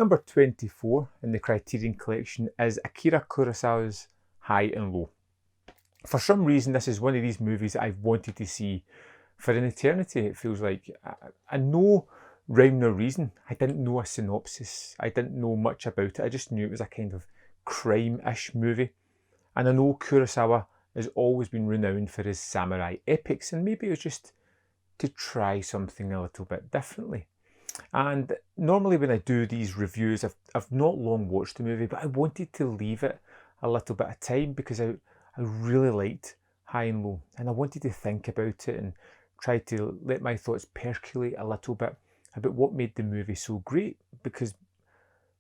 Number 24 in the Criterion collection is Akira Kurosawa's High and Low. For some reason, this is one of these movies that I've wanted to see for an eternity. It feels like, and no rhyme nor reason. I didn't know a synopsis. I didn't know much about it. I just knew it was a kind of crime-ish movie. And I know Kurosawa has always been renowned for his samurai epics, and maybe it was just to try something a little bit differently. And normally when I do these reviews, I've not long watched the movie, but I wanted to leave it a little bit of time because I really liked High and Low, and I wanted to think about it and try to let my thoughts percolate a little bit about what made the movie so great. Because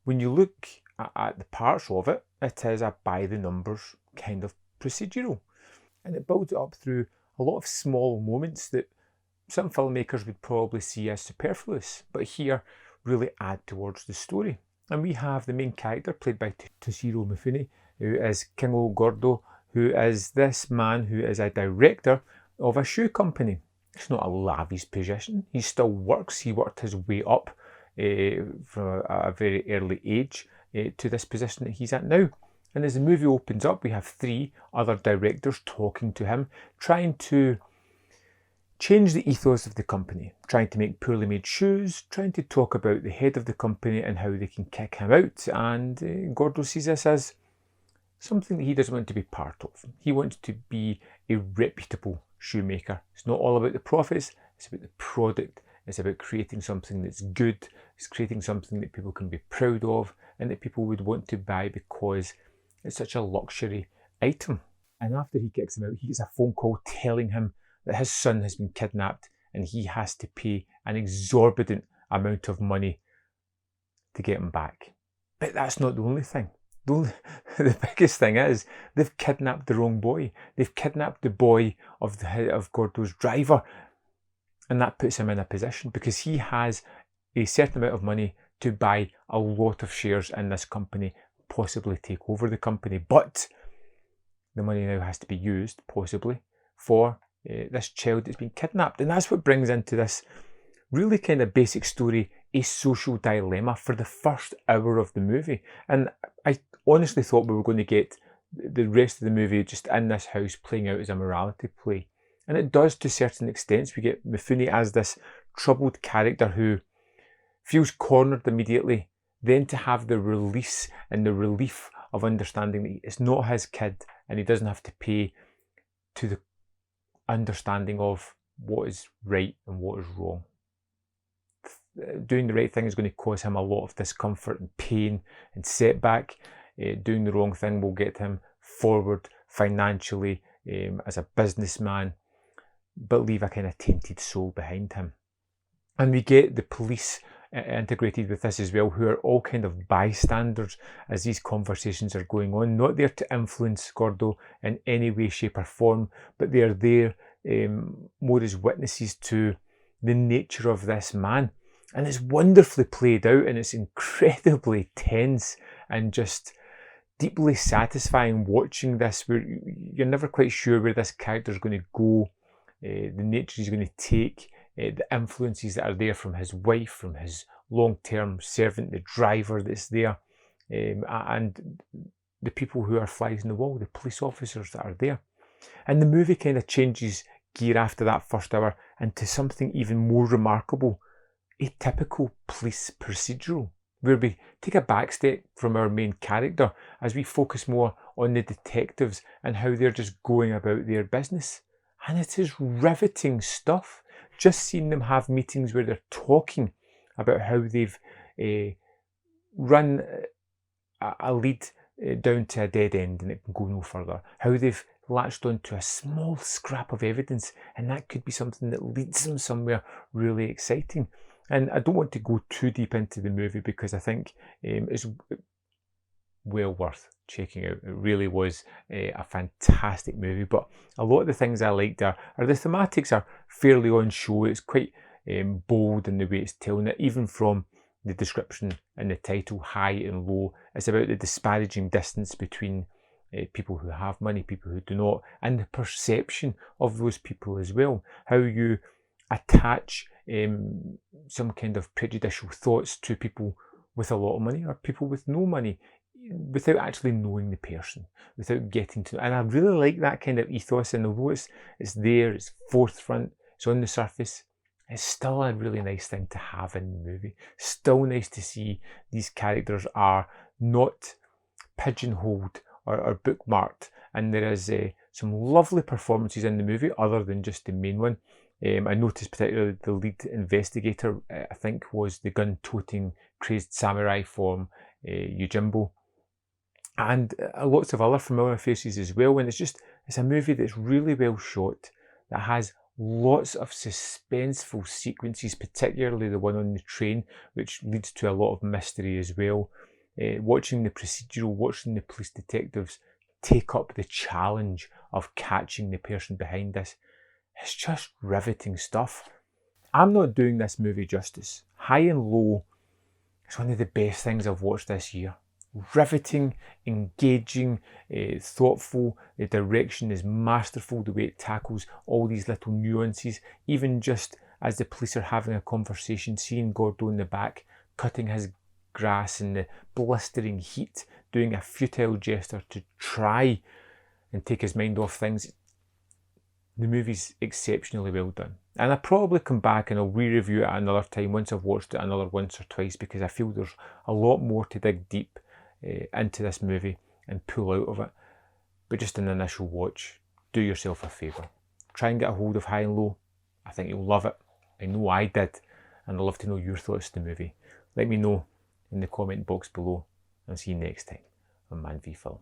when you look at the parts of it, it is a by the numbers kind of procedural, and it builds it up through a lot of small moments that some filmmakers would probably see as superfluous, but here really add towards the story. And we have the main character played by Toshiro Mifune, who is Kingo Gordo, who is this man who is a director of a shoe company. It's not a lavish position. He still works. He worked his way up from a very early age to this position that he's at now. And as the movie opens up, we have 3 other directors talking to him, trying to change the ethos of the company, trying to make poorly made shoes, trying to talk about the head of the company and how they can kick him out. And Gordo sees this as something that he doesn't want to be part of. He wants to be a reputable shoemaker. It's not all about the profits, it's about the product. It's about creating something that's good. It's creating something that people can be proud of and that people would want to buy because it's such a luxury item. And after he kicks him out, he gets a phone call telling him that his son has been kidnapped and he has to pay an exorbitant amount of money to get him back. But that's not the only thing. The biggest thing is they've kidnapped the wrong boy. They've kidnapped the boy of Gordo's driver, and that puts him in a position because he has a certain amount of money to buy a lot of shares in this company, possibly take over the company. But the money now has to be used, possibly, for this child that's been kidnapped. And that's what brings into this really kind of basic story a social dilemma for the first hour of the movie. And I honestly thought we were going to get the rest of the movie just in this house playing out as a morality play. And it does to certain extents. We get Mifune as this troubled character who feels cornered immediately, then to have the release and the relief of understanding that it's not his kid and he doesn't have to pay, to the understanding of what is right and what is wrong. Doing the right thing is going to cause him a lot of discomfort and pain and setback. Doing the wrong thing will get him forward financially as a businessman, but leave a kind of tainted soul behind him. And we get the police integrated with this as well, who are all kind of bystanders as these conversations are going on, not there to influence Gordo in any way, shape or form, but they are there more as witnesses to the nature of this man. And it's wonderfully played out, and it's incredibly tense and just deeply satisfying watching this, where you're never quite sure where this character is going to go, the nature he's going to take, the influences that are there from his wife, from his long-term servant, the driver that's there, and the people who are flies on the wall, the police officers that are there. And the movie kind of changes gear after that first hour into something even more remarkable, a typical police procedural, where we take a back step from our main character as we focus more on the detectives and how they're just going about their business. And it is riveting stuff. Just seeing them have meetings where they're talking about how they've run a lead down to a dead end and it can go no further. How they've latched onto a small scrap of evidence and that could be something that leads them somewhere really exciting. And I don't want to go too deep into the movie because I think it's well worth checking out. It really was a fantastic movie, but a lot of the things I liked are the thematics are fairly on show. It's quite bold in the way it's telling it, even from the description and the title, High and Low. It's about the disparaging distance between people who have money, people who do not, and the perception of those people as well. How you attach some kind of prejudicial thoughts to people with a lot of money or people with no money, without actually knowing the person, without getting to. And I really like that kind of ethos. And although it's there, it's forefront, it's on the surface, it's still a really nice thing to have in the movie. Still nice to see these characters are not pigeonholed or bookmarked, and there is some lovely performances in the movie other than just the main one. I noticed particularly the lead investigator, I think, was the gun-toting crazed samurai from Yojimbo, and lots of other familiar faces as well. And it's a movie that's really well shot, that has lots of suspenseful sequences, particularly the one on the train, which leads to a lot of mystery as well. Watching the procedural, watching the police detectives take up the challenge of catching the person behind this, it's just riveting stuff. I'm not doing this movie justice. High and Low is one of the best things I've watched this year. Riveting, engaging, thoughtful. The direction is masterful, the way it tackles all these little nuances. Even just as the police are having a conversation, seeing Gordo in the back cutting his grass in the blistering heat, doing a futile gesture to try and take his mind off things. The movie's exceptionally well done. And I'll probably come back and I'll re-review it another time once I've watched it another once or twice, because I feel there's a lot more to dig deep into this movie and pull out of it. But just an initial watch, do yourself a favour. Try and get a hold of High and Low. I think you'll love it. I know I did. And I'd love to know your thoughts on the movie. Let me know in the comment box below. And see you next time on Manvfilm.